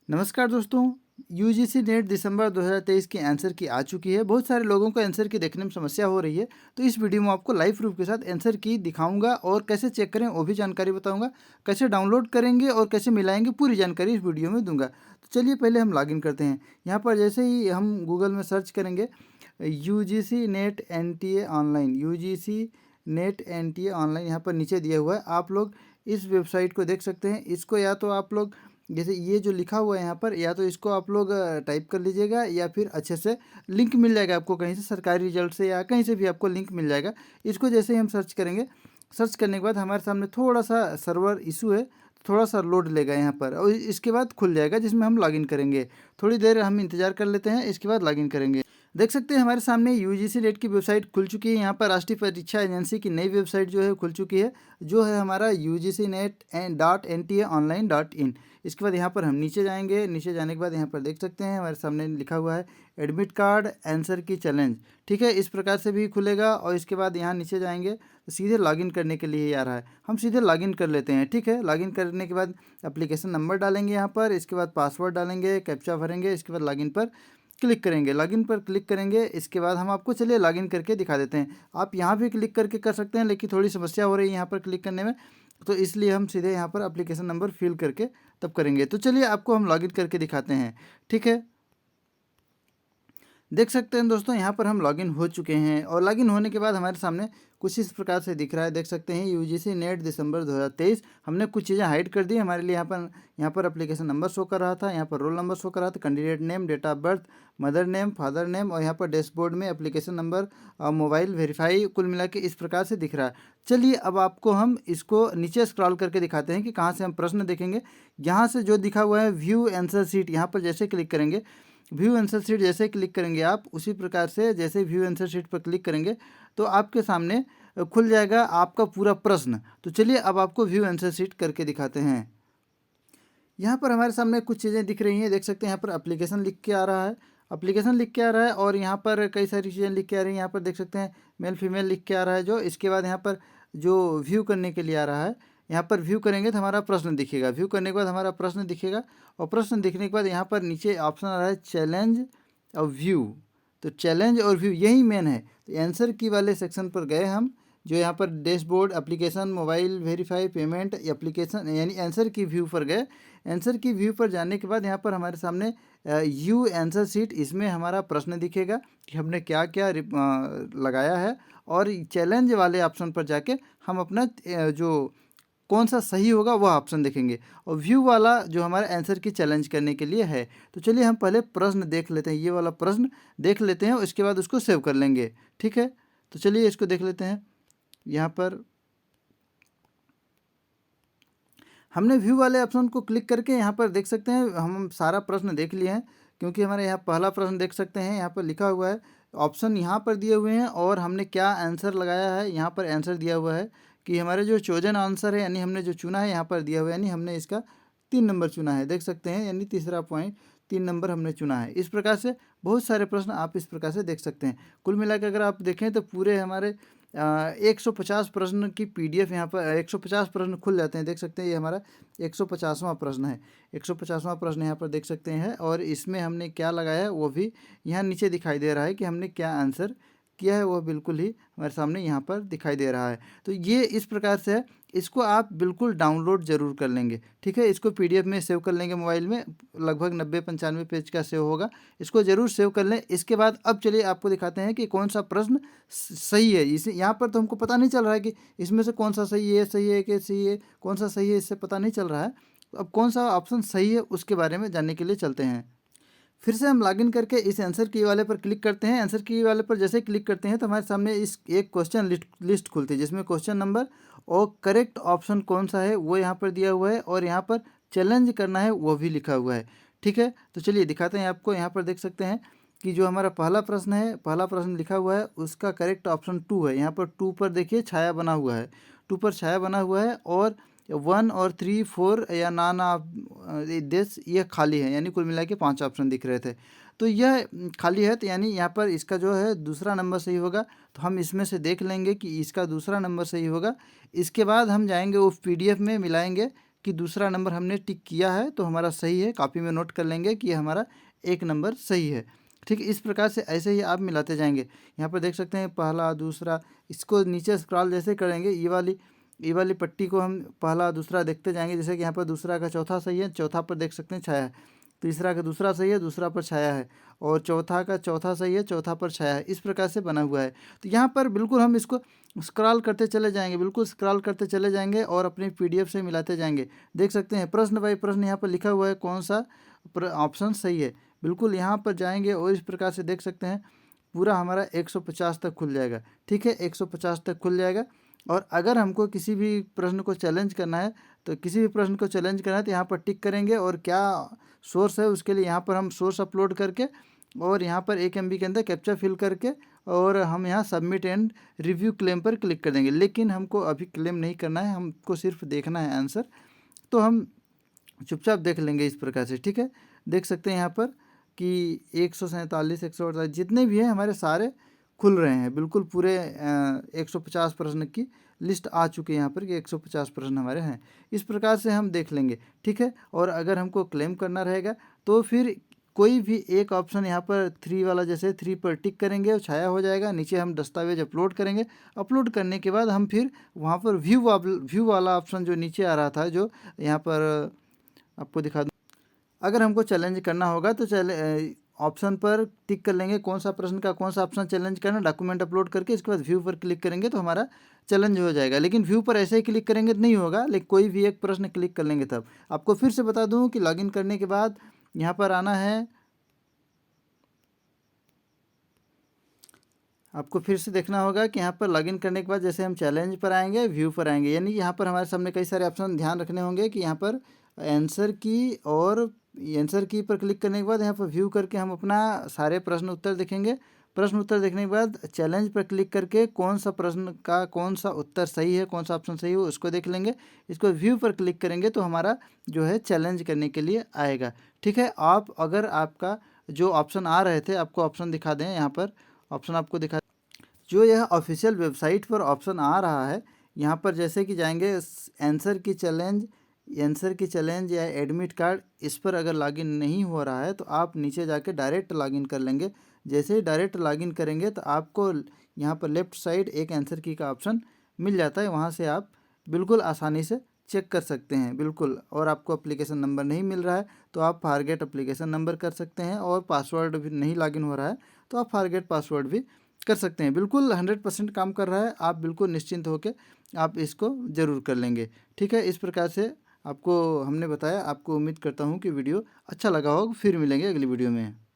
नमस्कार दोस्तों। UGC net दिसंबर 2023 की आंसर की आ चुकी है। बहुत सारे लोगों को आंसर की देखने में समस्या हो रही है, तो इस वीडियो में आपको लाइव प्रूफ के साथ आंसर की दिखाऊंगा और कैसे चेक करें वो भी जानकारी बताऊंगा। कैसे डाउनलोड करेंगे और कैसे मिलाएंगे पूरी जानकारी इस वीडियो में दूंगा। तो चलिए पहले हम लॉगिन करते हैं। यहाँ पर जैसे ही हम गूगल में सर्च करेंगे UGC net NTA online, UGC net NTA online यहाँ पर नीचे दिया हुआ है। आप लोग इस वेबसाइट को देख सकते हैं। इसको या तो आप लोग जैसे ये जो लिखा हुआ है यहाँ पर, या तो इसको आप लोग टाइप कर लीजिएगा या फिर अच्छे से लिंक मिल जाएगा आपको कहीं से, सरकारी रिजल्ट से या कहीं से भी आपको लिंक मिल जाएगा। इसको जैसे ही हम सर्च करेंगे, सर्च करने के बाद हमारे सामने थोड़ा सा सर्वर इशू है, थोड़ा सा लोड लेगा यहाँ पर और इसके बाद खुल जाएगा, जिसमें हम लॉगिन करेंगे। थोड़ी देर हम इंतज़ार कर लेते हैं, इसके बाद लॉगिन करेंगे। देख सकते हैं हमारे सामने यूजीसी नेट की वेबसाइट खुल चुकी है। यहाँ पर राष्ट्रीय परीक्षा एजेंसी की नई वेबसाइट जो है खुल चुकी है, जो है हमारा UGCNet.NTA.online.in। इसके बाद यहाँ पर हम नीचे जाएंगे। नीचे जाने के बाद यहाँ पर देख सकते हैं हमारे सामने लिखा हुआ है एडमिट कार्ड आंसर की चैलेंज। ठीक है, इस प्रकार से भी खुलेगा और इसके बाद यहाँ नीचे जाएंगे तो सीधे लॉगिन करने के लिए आ रहा है। हम सीधे लॉगिन कर लेते हैं। ठीक है, लॉगिन करने के बाद एप्लीकेशन नंबर डालेंगे यहाँ पर, इसके बाद पासवर्ड डालेंगे, कैप्चा भरेंगे, इसके बाद लॉगिन पर क्लिक करेंगे। लॉगिन पर क्लिक करेंगे, इसके बाद हम आपको चलिए लॉगिन करके दिखा देते हैं। आप यहाँ भी क्लिक करके कर सकते हैं, लेकिन थोड़ी समस्या हो रही है यहाँ पर क्लिक करने में, तो इसलिए हम सीधे यहाँ पर एप्लीकेशन नंबर फिल करके तब करेंगे। तो चलिए आपको हम लॉगिन करके दिखाते हैं। ठीक है, देख सकते हैं दोस्तों यहाँ पर हम लॉगिन हो चुके हैं और लॉगिन होने के बाद हमारे सामने कुछ इस प्रकार से दिख रहा है। देख सकते हैं यूजीसी नेट दिसंबर 2023। हमने कुछ चीज़ें हाइड कर दी हमारे लिए। यहाँ पर एप्लीकेशन नंबर शो कर रहा था, यहाँ पर रोल नंबर शो कर रहा था, candidate name, date of birth, mother name, father name और यहाँ पर डैशबोर्ड में एप्लीकेशन नंबर और मोबाइल वेरीफाई, कुल मिला के इस प्रकार से दिख रहा है। चलिए अब आपको हम इसको नीचे स्क्रॉल करके दिखाते हैं कि कहाँ से हम प्रश्न देखेंगे। यहाँ से जो दिखा हुआ है व्यू आंसर शीट, यहाँ पर जैसे क्लिक करेंगे, व्यू आंसर शीट जैसे क्लिक करेंगे आप, उसी प्रकार से जैसे व्यू आंसर शीट पर क्लिक करेंगे तो आपके सामने खुल जाएगा आपका पूरा प्रश्न। तो चलिए अब आपको व्यू आंसर शीट करके दिखाते हैं। यहाँ पर हमारे सामने कुछ चीज़ें दिख रही हैं। देख सकते हैं यहाँ पर एप्लीकेशन लिख के आ रहा है, एप्लीकेशन लिख के आ रहा है और यहाँ पर कई सारी चीज़ें लिख के आ रही हैं। यहाँ पर देख सकते हैं मेल फीमेल लिख के आ रहा है जो। इसके बाद यहाँ पर जो व्यू करने के लिए आ रहा है, यहाँ पर व्यू करेंगे तो हमारा प्रश्न दिखेगा। व्यू करने के बाद हमारा प्रश्न दिखेगा और प्रश्न दिखने के बाद यहाँ पर नीचे ऑप्शन आ रहा है चैलेंज और व्यू। तो चैलेंज और व्यू यही मेन है। तो आंसर की वाले सेक्शन पर गए हम, जो यहाँ पर dashboard, application, mobile verify, payment, application यानी आंसर की व्यू पर गए। आंसर की व्यू पर जाने के बाद यहाँ पर हमारे सामने यू आंसर शीट, इसमें हमारा प्रश्न दिखेगा कि हमने क्या क्या लगाया है। और चैलेंज वाले ऑप्शन पर जाके हम अपना जो कौन सा सही होगा वह ऑप्शन देखेंगे। और व्यू वाला जो हमारे आंसर की चैलेंज करने के लिए है। तो चलिए हम पहले प्रश्न देख लेते हैं, ये वाला प्रश्न देख लेते हैं और इसके बाद उसको सेव कर लेंगे। ठीक है, तो चलिए इसको देख लेते हैं। यहाँ पर हमने व्यू वाले ऑप्शन को क्लिक करके यहाँ पर देख सकते हैं हम सारा प्रश्न देख लिए हैं, क्योंकि हमारे यहाँ पहला प्रश्न देख सकते हैं यहाँ पर लिखा हुआ है, ऑप्शन यहाँ पर दिए हुए हैं और हमने क्या आंसर लगाया है। यहाँ पर आंसर दिया हुआ है कि हमारे जो चोजन आंसर है, यानी हमने जो चुना है यहाँ पर दिया हुआ है, यानी हमने इसका 3 नंबर चुना है। देख सकते हैं, यानी तीसरा पॉइंट 3 नंबर हमने चुना है। इस प्रकार से बहुत सारे प्रश्न आप इस प्रकार से देख सकते हैं। कुल मिलाकर अगर आप देखें तो पूरे हमारे 150 प्रश्न की PDF यहाँ पर 150 प्रश्न खुल जाते हैं। देख सकते हैं ये हमारा 150वां प्रश्न है। 150वां प्रश्न यहाँ पर देख सकते हैं और इसमें हमने क्या लगाया है वो भी यहाँ नीचे दिखाई दे रहा है कि हमने क्या आंसर किया है, वह बिल्कुल ही हमारे सामने यहाँ पर दिखाई दे रहा है। तो ये इस प्रकार से है। इसको आप बिल्कुल डाउनलोड ज़रूर कर लेंगे। ठीक है, इसको PDF में सेव कर लेंगे मोबाइल में, लगभग 90-95 पेज का सेव होगा। इसको ज़रूर सेव कर लें। इसके बाद अब चलिए आपको दिखाते हैं कि कौन सा प्रश्न सही है। इसे यहाँ पर तो हमको पता नहीं चल रहा है कि इसमें से कौन सा सही है, सही है कि सही है, कौन सा सही है, इससे पता नहीं चल रहा है। अब कौन सा ऑप्शन सही है उसके बारे में जानने के लिए चलते हैं। फिर से हम लॉगिन करके इस आंसर की वाले पर क्लिक करते हैं। आंसर की वाले पर जैसे क्लिक करते हैं तो हमारे सामने इस एक क्वेश्चन लिस्ट खुलती है, जिसमें क्वेश्चन नंबर और करेक्ट ऑप्शन कौन सा है वो यहाँ पर दिया हुआ है और यहाँ पर चैलेंज करना है वो भी लिखा हुआ है। ठीक है, तो चलिए दिखाते हैं आपको। यहाँ पर देख सकते हैं कि जो हमारा पहला प्रश्न है, पहला प्रश्न लिखा हुआ है, उसका करेक्ट ऑप्शन 2 है। यहाँ पर 2 पर देखिए छाया बना हुआ है, 2 पर छाया बना हुआ है और 1 और 3, 4 या नाना देश ये खाली है, यानी कुल मिला के 5 ऑप्शन दिख रहे थे। तो यह खाली है, तो यानी यहाँ पर इसका जो है दूसरा नंबर सही होगा। तो हम इसमें से देख लेंगे कि इसका दूसरा नंबर सही होगा। इसके बाद हम जाएंगे वो PDF में मिलाएंगे कि दूसरा नंबर हमने टिक किया है तो हमारा सही है, कॉपी में नोट कर लेंगे कि हमारा एक नंबर सही है। ठीक, इस प्रकार से ऐसे ही आप मिलाते जाएंगे। यहाँ पर देख सकते हैं पहला दूसरा, इसको नीचे स्क्रॉल जैसे करेंगे ये वाली पट्टी को हम पहला दूसरा देखते जाएंगे। जैसे कि यहाँ पर दूसरा का चौथा सही है, चौथा पर देख सकते हैं छाया है। तीसरा का दूसरा सही है, दूसरा पर छाया है। और चौथा का चौथा सही है, चौथा पर छाया है। इस प्रकार से बना हुआ है। तो यहाँ पर बिल्कुल हम इसको स्क्रॉल करते चले जाएंगे, बिल्कुल स्क्रॉल करते चले जाएंगे और अपनी पीडीएफ से मिलाते जाएंगे। देख सकते हैं प्रश्न बाई प्रश्न यहाँ पर लिखा हुआ है कौन सा ऑप्शन सही है। बिल्कुल यहाँ पर जाएंगे और इस प्रकार से देख सकते हैं पूरा हमारा 150 तक खुल जाएगा। ठीक है, 150 तक खुल जाएगा। और अगर हमको किसी भी प्रश्न को चैलेंज करना है तो यहाँ पर टिक करेंगे और क्या सोर्स है उसके लिए यहाँ पर हम सोर्स अपलोड करके और यहाँ पर 1 MB के अंदर कैप्चा फिल करके और हम यहाँ सबमिट एंड रिव्यू क्लेम पर क्लिक कर देंगे। लेकिन हमको अभी क्लेम नहीं करना है, हमको सिर्फ देखना है आंसर, तो हम चुपचाप देख लेंगे इस प्रकार से। ठीक है, देख सकते हैं यहाँ पर कि 147, 148 जितने भी हैं हमारे सारे खुल रहे हैं। बिल्कुल पूरे 150 प्रश्न की लिस्ट आ चुकी है यहाँ पर कि 150 प्रश्न हमारे हैं। इस प्रकार से हम देख लेंगे। ठीक है, और अगर हमको क्लेम करना रहेगा तो फिर कोई भी एक ऑप्शन यहाँ पर 3 वाला, जैसे 3 पर टिक करेंगे और छाया हो जाएगा। नीचे हम दस्तावेज अपलोड करेंगे। अपलोड करने के बाद हम फिर वहाँ पर व्यू वाला ऑप्शन जो नीचे आ रहा था, जो यहाँ पर आपको दिखा दूँ, अगर हमको चैलेंज करना होगा तो ऑप्शन पर टिक कर लेंगे कौन सा प्रश्न का कौन सा ऑप्शन चैलेंज करना, डॉक्यूमेंट अपलोड करके इसके बाद व्यू पर क्लिक करेंगे तो हमारा चैलेंज हो जाएगा। लेकिन व्यू पर ऐसे ही क्लिक करेंगे तो नहीं होगा, लेकिन कोई भी एक प्रश्न क्लिक कर लेंगे तब। आपको फिर से बता दूं कि लॉगिन करने के बाद यहाँ पर आना है, आपको फिर से देखना होगा कि यहाँ पर लॉगिन करने के बाद जैसे हम चैलेंज पर आएंगे, व्यू पर आएंगे, यानी यहाँ पर हमारे सामने कई सारे ऑप्शन ध्यान रखने होंगे कि यहाँ पर आंसर की और आंसर की पर क्लिक करने के बाद यहाँ पर व्यू करके हम अपना सारे प्रश्न उत्तर देखेंगे। प्रश्न उत्तर देखने के बाद चैलेंज पर क्लिक करके कौन सा प्रश्न का कौन सा उत्तर सही है, कौन सा ऑप्शन सही है उसको देख लेंगे। इसको व्यू पर क्लिक करेंगे तो हमारा जो है चैलेंज करने के लिए आएगा। ठीक है, आप अगर आपका जो ऑप्शन आ रहे थे, आपको ऑप्शन दिखा दें, यहाँ पर ऑप्शन आपको दिखा, जो यह ऑफिशियल वेबसाइट पर ऑप्शन आ रहा है, यहाँ पर जैसे कि जाएंगे आंसर की चैलेंज या एडमिट कार्ड, इस पर अगर लॉगिन नहीं हो रहा है तो आप नीचे जाके डायरेक्ट लॉगिन कर लेंगे। जैसे ही डायरेक्ट लॉगिन करेंगे तो आपको यहाँ पर लेफ्ट साइड एक आंसर की का ऑप्शन मिल जाता है, वहाँ से आप बिल्कुल आसानी से चेक कर सकते हैं बिल्कुल। और आपको एप्लीकेशन नंबर नहीं मिल रहा है तो आप फॉरगेट एप्लीकेशन नंबर कर सकते हैं, और पासवर्ड भी नहीं लॉगिन हो रहा है तो आप फॉरगेट पासवर्ड भी कर सकते हैं। बिल्कुल 100% काम कर रहा है, आप बिल्कुल निश्चिंत होकर आप इसको ज़रूर कर लेंगे। ठीक है, इस प्रकार से आपको हमने बताया। आपको उम्मीद करता हूँ कि वीडियो अच्छा लगा होगा। फिर मिलेंगे अगली वीडियो में।